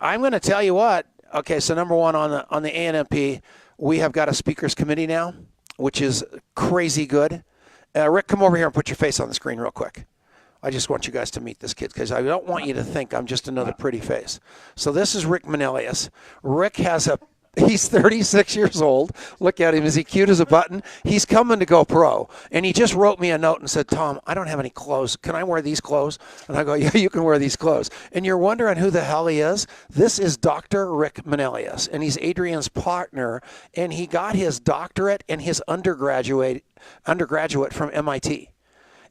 I'm going to tell you what. Okay, so number one on the ANMP, we have got a speakers committee now, which is crazy good. Rick, come over here and put your face on the screen real quick. I just want you guys to meet this kid because I don't want you to think I'm just another pretty face. So this is Rick Manelius. Rick he's 36 years old. Look at him. Is he cute as a button? He's coming to go pro. And he just wrote me a note and said, Tom, I don't have any clothes. Can I wear these clothes? And I go, yeah, you can wear these clothes. And you're wondering who the hell he is? This is Dr. Rick Manelius. And he's Adrian's partner. And he got his doctorate and his undergraduate from MIT.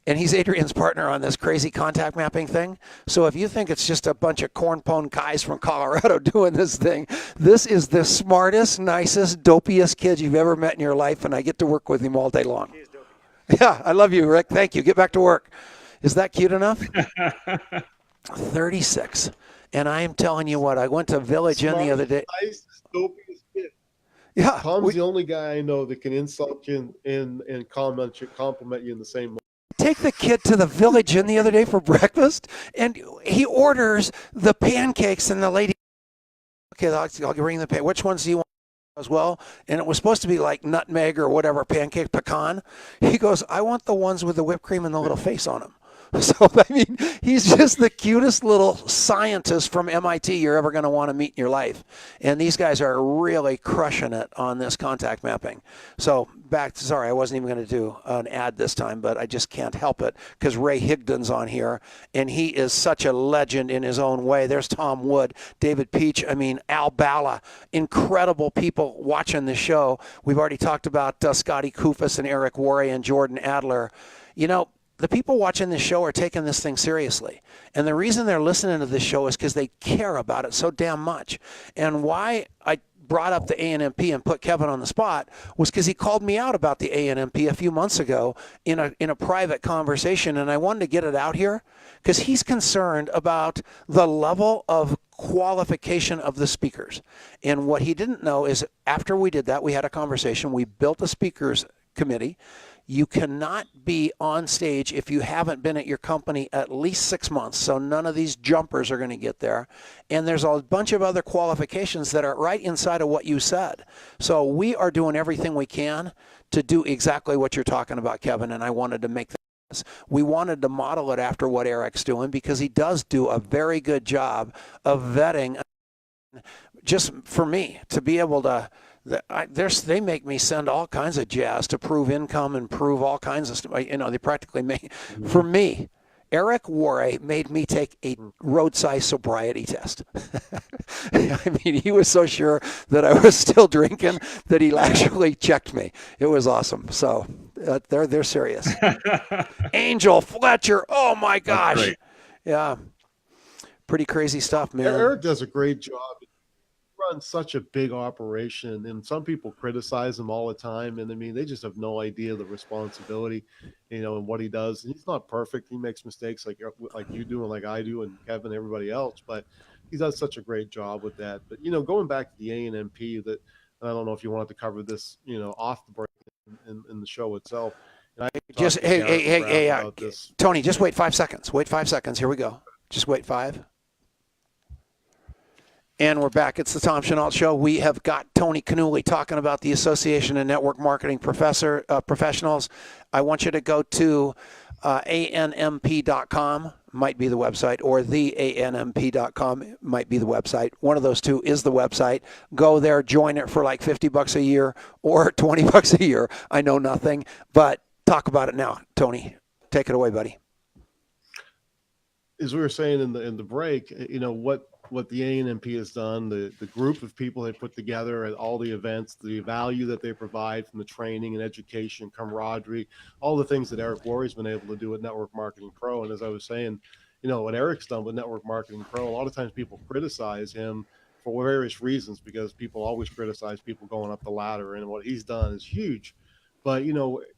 And he's Adrian's partner on this crazy contact mapping thing. So if you think it's just a bunch of cornpone guys from Colorado doing this thing, this is the smartest, nicest, dopiest kid you've ever met in your life, and I get to work with him all day long. He's dopey. Yeah, I love you, Rick. Thank you. Get back to work. Is that cute enough? 36. And I am telling you what, I went to Village Inn the other day. Nicest, dopiest kid. Yeah. Tom's the only guy I know that can insult you and compliment you in the same moment. Take the kid to the Village Inn the other day for breakfast, and he orders the pancakes, and the lady, okay, I'll bring the pancakes. Which ones do you want as well? And it was supposed to be like nutmeg or whatever, pancake pecan. He goes, I want the ones with the whipped cream and the little face on them. So, I mean, he's just the cutest little scientist from MIT you're ever going to want to meet in your life. And these guys are really crushing it on this contact mapping. So sorry, I wasn't even going to do an ad this time, but I just can't help it because Ray Higdon's on here, and he is such a legend in his own way. There's Tom Wood, David Peach, Al Bala, incredible people watching the show. We've already talked about Scotty Kufis and Eric Worre and Jordan Adler. You know, the people watching this show are taking this thing seriously. And the reason they're listening to this show is because they care about it so damn much. And why I brought up the ANMP and put Kevin on the spot was because he called me out about the ANMP a few months ago in a private conversation. And I wanted to get it out here because he's concerned about the level of qualification of the speakers. And what he didn't know is after we did that, we had a conversation. We built a speakers committee. You cannot be on stage if you haven't been at your company at least 6 months. So none of these jumpers are going to get there. And there's a bunch of other qualifications that are right inside of what you said. So we are doing everything we can to do exactly what you're talking about, Kevin. And I wanted to make this. We wanted to model it after what Eric's doing because he does do a very good job of vetting. Just for me to be able to, they make me send all kinds of jazz to prove income and prove all kinds of stuff. You know, they practically make, for me, Eric Worre made me take a roadside sobriety test. I mean, he was so sure that I was still drinking that he actually checked me. It was awesome. So they're serious. Angel Fletcher. Oh my gosh. Yeah. Pretty crazy stuff, man. Eric does a great job. Runs such a big operation, and some people criticize him all the time, and I mean they just have no idea the responsibility, you know, and what he does. And he's not perfect. He makes mistakes like you do and like I do and Kevin, everybody else, but he does such a great job with that. But you know, going back to the ANMP, that I don't know if you wanted to cover this, you know, off the break in the show itself. Just talked to hey, Garrett hey, hey, McGrath hey, about this. Tony, just wait 5 seconds. Wait 5 seconds. Here we go. Just wait 5. And we're back. It's the Tom Chenault Show. We have got Tony Cannuli talking about the Association of Network Marketing Professionals. I want you to go to anmp.com, might be the website, or the anmp.com might be the website. One of those two is the website. Go there, join it for like $50 a year or $20 a year. I know nothing, but talk about it now, Tony. Take it away, buddy. As we were saying in the break, what the ANMP has done, the group of people they put together at all the events, the value that they provide from the training and education, camaraderie, all the things that Eric Worre's been able to do at Network Marketing Pro. And as I was saying, what Eric's done with Network Marketing Pro, a lot of times people criticize him for various reasons because people always criticize people going up the ladder, and what he's done is huge. But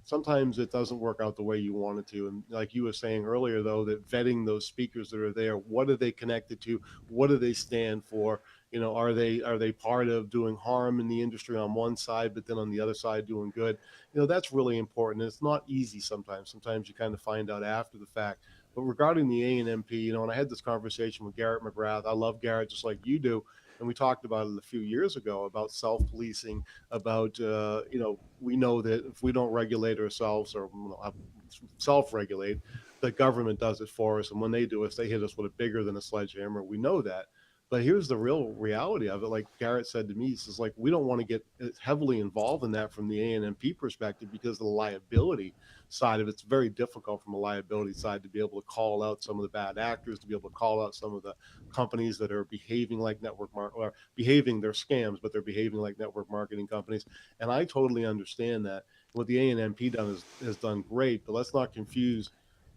sometimes it doesn't work out the way you want it to. And like you were saying earlier, though, that vetting those speakers that are there, what are they connected to? What do they stand for? Are they part of doing harm in the industry on one side, but then on the other side doing good? That's really important. It's not easy sometimes. Sometimes you kind of find out after the fact. But regarding the ANMP, and I had this conversation with Garrett McGrath. I love Garrett just like you do. And we talked about it a few years ago about self-policing, about, we know that if we don't regulate ourselves or self-regulate, the government does it for us. And when they do us, they hit us with a bigger than a sledgehammer. We know that. But here's the real reality of it. Like Garrett said to me, he says, we don't want to get heavily involved in that from the ANMP perspective because of the liability side of it. It's very difficult from a liability side to be able to call out some of the bad actors, to be able to call out some of the companies that are behaving like or behaving, they're scams, but they're behaving like network marketing companies. And I totally understand that. What the ANMP has done great, but let's not confuse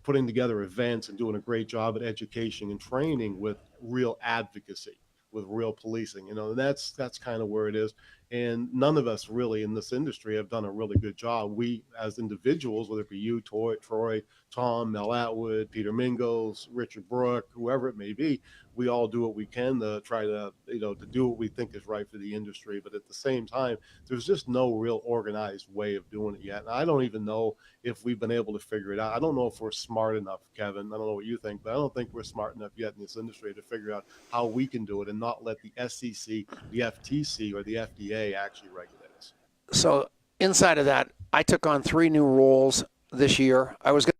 putting together events and doing a great job at education and training with real advocacy, with real policing. And that's kind of where it is. And none of us really in this industry have done a really good job. We as individuals, whether it be you, Troy, Tom, Mel Atwood, Peter Mingles, Richard Brook, whoever it may be, we all do what we can to try to, to do what we think is right for the industry. But at the same time, there's just no real organized way of doing it yet. And I don't even know if we've been able to figure it out. I don't know if we're smart enough, Kevin. I don't know what you think, but I don't think we're smart enough yet in this industry to figure out how we can do it and not let the SEC, the FTC, or the FDA actually regulate us. So inside of that, I took on 3 new roles this year. I was going to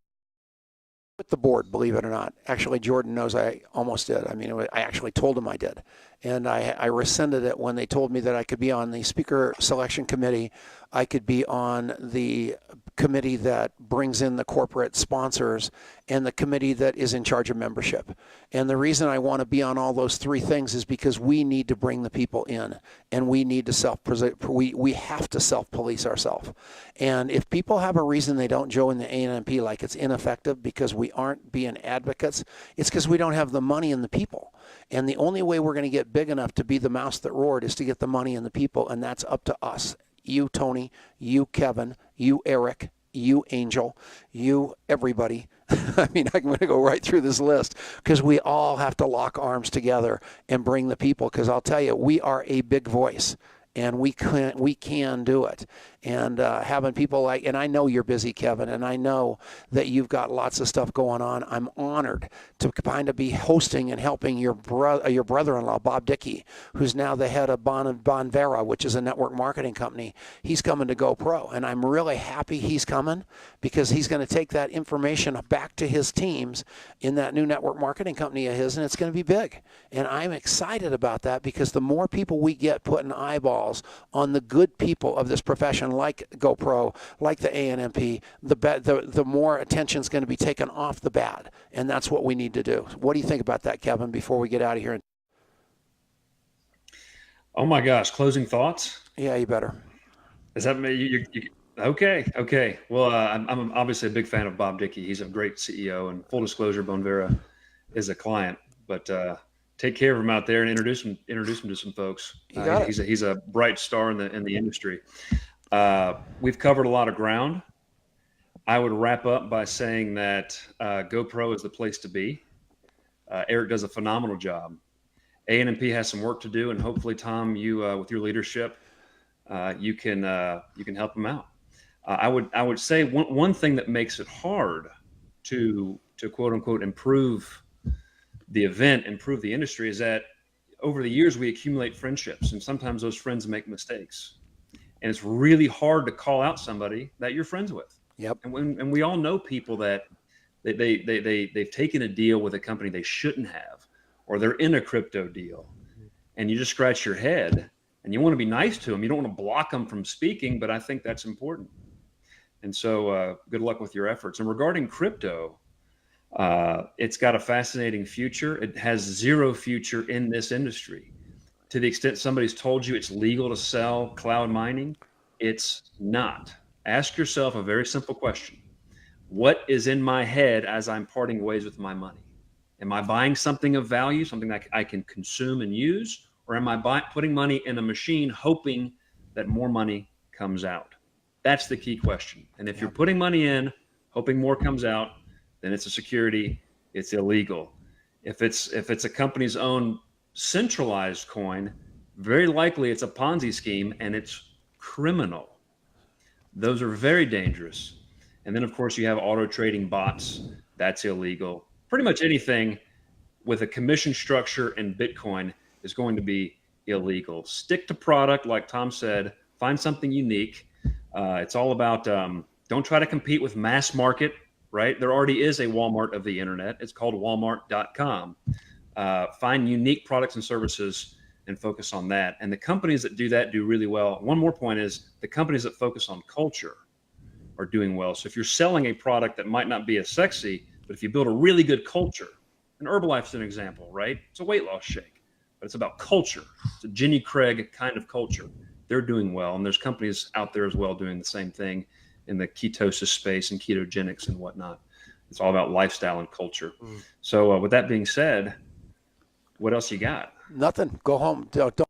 with the board, believe it or not. Actually, Jordan knows I almost did. I mean, I actually told him I did. And I rescinded it when they told me that I could be on the speaker selection committee. I could be on the committee that brings in the corporate sponsors and the committee that is in charge of membership. And the reason I want to be on all those 3 things is because we need to bring the people in, and we need to we have to self-police ourselves. And if people have a reason they don't join the ANMP, like it's ineffective because we aren't being advocates, it's because we don't have the money and the people. And the only way we're going to get big enough to be the mouse that roared is to get the money and the people, and that's up to us. You, Tony, you, Kevin, you, Eric, you, Angel, you, everybody. I mean, I'm going to go right through this list because we all have to lock arms together and bring the people, because I'll tell you, we are a big voice. And we can do it. And having people like, and I know you're busy, Kevin, and I know that you've got lots of stuff going on. I'm honored to kind of be hosting and helping your brother-in-law, Bob Dickey, who's now the head of Bonvera, which is a network marketing company. He's coming to GoPro, and I'm really happy he's coming because he's going to take that information back to his teams in that new network marketing company of his, and it's going to be big. And I'm excited about that because the more people we get putting eyeballs on the good people of this profession, like GoPro, like the ANMP, the more attention is going to be taken off the bad, and that's what we need to do. What do you think about that, Kevin, before we get out of here? Oh my gosh, closing thoughts? Yeah, you better. Is that me? Okay. Well, I'm obviously a big fan of Bob Dickey. He's a great CEO, and full disclosure, Bonvera is a client, but take care of him out there and introduce him to some folks. He's a bright star in the industry. We've covered a lot of ground. I would wrap up by saying that GoPro is the place to be. Eric does a phenomenal job. ANMP has some work to do, and hopefully, Tom, you with your leadership, you can help them out. I would say one thing that makes it hard to quote unquote improve the event, improve the industry, is that over the years we accumulate friendships, and sometimes those friends make mistakes, and it's really hard to call out somebody that you're friends with. Yep. And we all know people that they've taken a deal with a company they shouldn't have, or they're in a crypto deal, and you just scratch your head, and you want to be nice to them. You don't want to block them from speaking, but I think that's important. And so good luck with your efforts. And regarding crypto, it's got a fascinating future. It has zero future in this industry. To the extent somebody's told you it's legal to sell cloud mining, it's not. Ask yourself a very simple question. What is in my head as I'm parting ways with my money? Am I buying something of value, something that I can consume and use, or am I putting money in a machine hoping that more money comes out? That's the key question. And if you're putting money in, hoping more comes out, then it's a security, it's illegal. If it's a company's own centralized coin, very likely it's a Ponzi scheme and it's criminal. Those are very dangerous. And then of course you have auto trading bots, that's illegal. Pretty much anything with a commission structure and Bitcoin is going to be illegal. Stick to product, like Tom said, find something unique. It's all about, don't try to compete with mass market, right? There already is a Walmart of the internet. It's called walmart.com. Find unique products and services and focus on that. And the companies that do that do really well. One more point is the companies that focus on culture are doing well. So if you're selling a product that might not be as sexy, but if you build a really good culture, and Herbalife's an example, right? It's a weight loss shake, but it's about culture. It's a Jenny Craig kind of culture. They're doing well. And there's companies out there as well doing the same thing in the ketosis space and ketogenics and whatnot. It's all about lifestyle and culture. So with that being said, what else you got? Nothing. Go home. Don't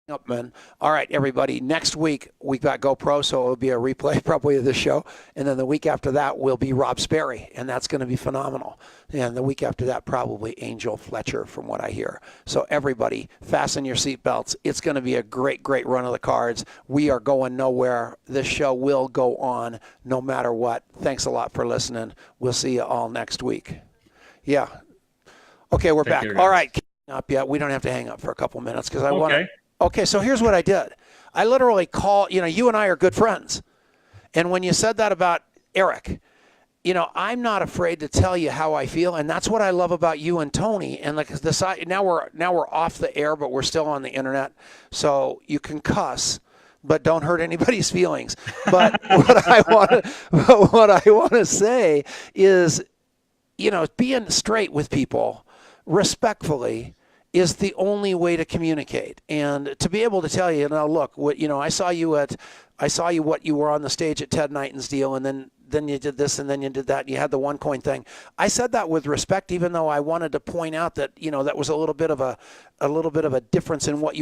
up, man. All right, everybody. Next week we got GoPro, so it'll be a replay probably of this show, and then the week after that will be Rob Sperry, and that's going to be phenomenal. And the week after that, probably Angel Fletcher, from what I hear. So everybody, fasten your seatbelts. It's going to be a great, great run of the cards. We are going nowhere. This show will go on no matter what. Thanks a lot for listening. We'll see you all next week. Yeah. Okay, we're back. All right. Up yet. We don't have to hang up for a couple minutes because I want to. Okay, so here's what I did. I literally called, you and I are good friends. And when you said that about Eric, I'm not afraid to tell you how I feel, and that's what I love about you and Tony. And like now we're off the air, but we're still on the internet, so you can cuss, but don't hurt anybody's feelings. But what I want to say is, being straight with people, respectfully, is the only way to communicate. And to be able to tell you, look, I saw you what you were on the stage at Ted Knighton's deal, and then you did this, and then you did that, and you had the OneCoin thing. I said that with respect, even though I wanted to point out that, that was a little bit of a difference in what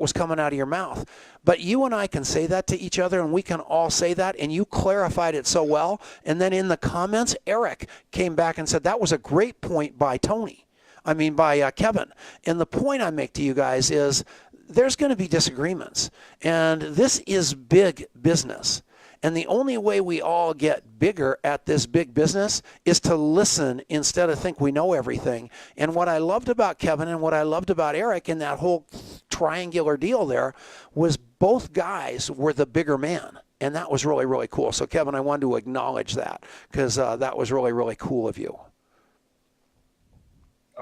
was coming out of your mouth. But you and I can say that to each other, and we can all say that, and you clarified it so well. And then in the comments, Eric came back and said, that was a great point by Kevin. And the point I make to you guys is there's going to be disagreements. And this is big business. And the only way we all get bigger at this big business is to listen instead of think we know everything. And what I loved about Kevin and what I loved about Eric in that whole triangular deal there was both guys were the bigger man. And that was really, really cool. So, Kevin, I wanted to acknowledge that because that was really, really cool of you.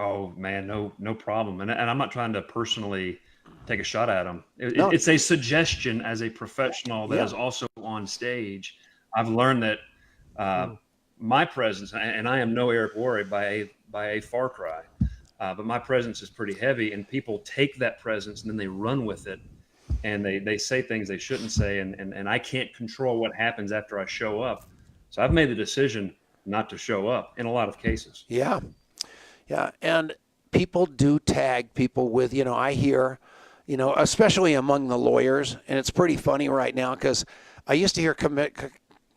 Oh man, no problem. And I'm not trying to personally take a shot at him. It's a suggestion as a professional that is also on stage. I've learned that my presence, and I am no Eric Worre by a far cry, but my presence is pretty heavy, and people take that presence and then they run with it, and they say things they shouldn't say, and I can't control what happens after I show up. So I've made the decision not to show up in a lot of cases. Yeah. Yeah, and people do tag people with, I hear, especially among the lawyers, and it's pretty funny right now because I used to hear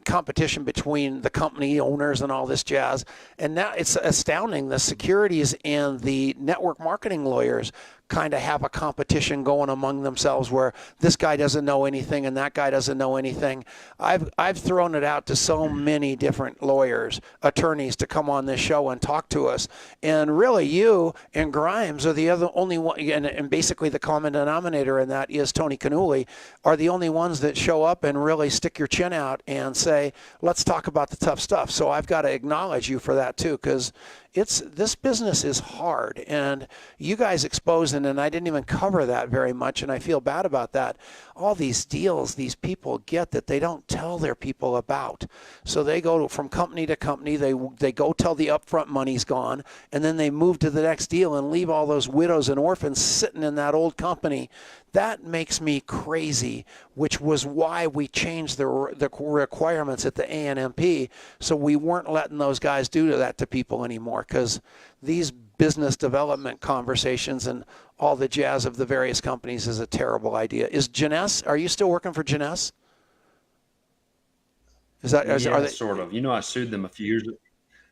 competition between the company owners and all this jazz, and now it's astounding. The securities and the network marketing lawyers kind of have a competition going among themselves where this guy doesn't know anything and that guy doesn't know anything. I've thrown it out to so many different lawyers, attorneys to come on this show and talk to us. And really, you and Grimes are the only one, and basically the common denominator in that is Tony Cannuli, are the only ones that show up and really stick your chin out and say, let's talk about the tough stuff. So I've got to acknowledge you for that too, because this business is hard, and you guys exposing, and I didn't even cover that very much, and I feel bad about that. All these deals these people get that they don't tell their people about. So they go from company to company, they go till the upfront money's gone, and then they move to the next deal and leave all those widows and orphans sitting in that old company. That makes me crazy, which was why we changed the requirements at the ANMP, so we weren't letting those guys do that to people anymore, because these business development conversations and all the jazz of the various companies is a terrible idea. Is Jeunesse, are you still working for Jeunesse? Is that, Yeah, are they, sort of. I sued them a few years ago.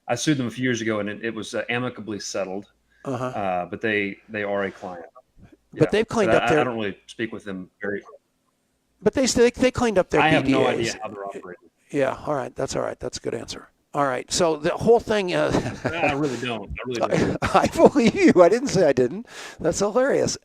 I sued them a few years ago, and it was amicably settled. But they are a client. But Yeah. they've cleaned But up their. I don't really speak with them very. But they cleaned up their BDAs. I have no idea how they're operating. Yeah, all right. That's all right. That's a good answer. All right. So the whole thing. I really don't. I really don't. I believe you. I didn't say I didn't. That's hilarious.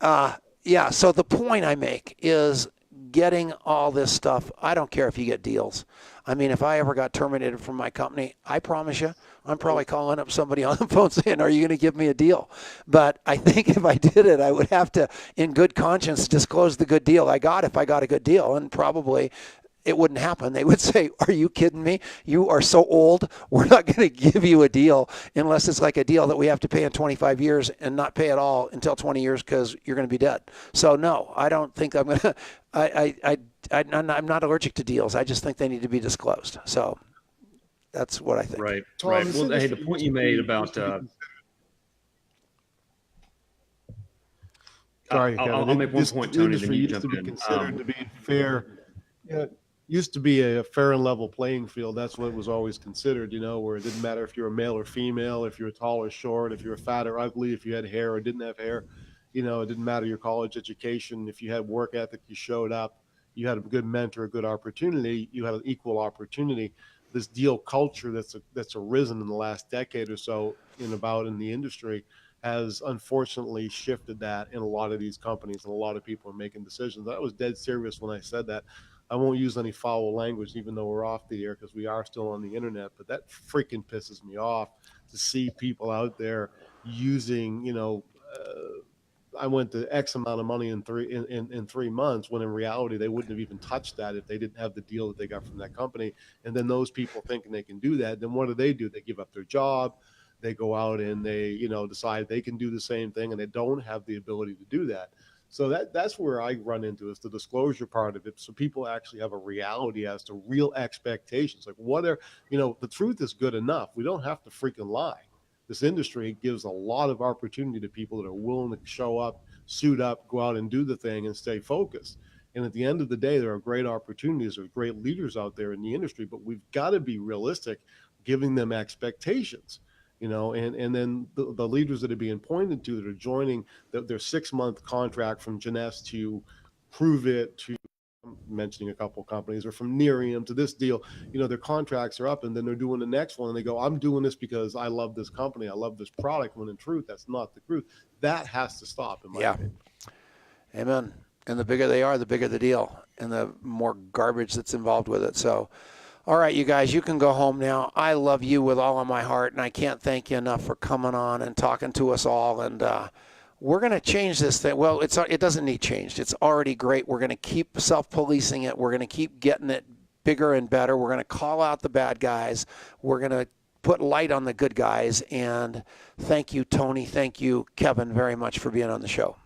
Yeah. So the point I make is getting all this stuff. I don't care if you get deals. I mean, if I ever got terminated from my company, I promise you, I'm probably calling up somebody on the phone saying, are you going to give me a deal? But I think if I did it, I would have to, in good conscience, disclose the good deal I got if I got a good deal. And probably it wouldn't happen. They would say, are you kidding me? You are so old. We're not going to give you a deal unless it's like a deal that we have to pay in 25 years and not pay at all until 20 years because you're going to be dead. So no, I don't think I'm going to, I'm not allergic to deals. I just think they need to be disclosed. So that's what I think. Right. Tom, Right. this Well, hey, industry the point used you to made be- about used to be Sorry, I'll Kevin. make one This point, Tony, industry then you used jump to be in. considered to be fair. Used to be a fair and level playing field. That's what it was always considered, where it didn't matter if you're a male or female, if you're tall or short, if you're fat or ugly, if you had hair or didn't have hair. It didn't matter your college education. If you had work ethic, you showed up, you had a good mentor, a good opportunity, you had an equal opportunity. This deal culture that's arisen in the last decade or so in the industry has unfortunately shifted that in a lot of these companies, and a lot of people are making decisions. I was dead serious when I said that. I won't use any foul language, even though we're off the air, because we are still on the internet, but that freaking pisses me off to see people out there using, I went to X amount of money in 3 months, when in reality they wouldn't have even touched that if they didn't have the deal that they got from that company. And then those people thinking they can do that, then what do? They give up their job. They go out and they, decide they can do the same thing, and they don't have the ability to do that. So that's where I run into is the disclosure part of it. So people actually have a reality as to real expectations. Like the truth is good enough. We don't have to freaking lie. This industry gives a lot of opportunity to people that are willing to show up, suit up, go out and do the thing and stay focused. And at the end of the day, there are great opportunities. There are great leaders out there in the industry, but we've got to be realistic, giving them expectations. And then the leaders that are being pointed to that are joining their 6-month contract from Jeunesse to Prove It, to I'm mentioning a couple of companies, or from Nerium to this deal, their contracts are up, and then they're doing the next one and they go, I'm doing this because I love this company, I love this product, when in truth, that's not the truth. That has to stop, in my opinion. Amen. And the bigger they are, the bigger the deal, and the more garbage that's involved with it. So, all right, you guys, you can go home now. I love you with all of my heart, and I can't thank you enough for coming on and talking to us all. And we're going to change this thing. Well, it doesn't need changed. It's already great. We're going to keep self-policing it. We're going to keep getting it bigger and better. We're going to call out the bad guys. We're going to put light on the good guys. And thank you, Tony. Thank you, Kevin, very much for being on the show.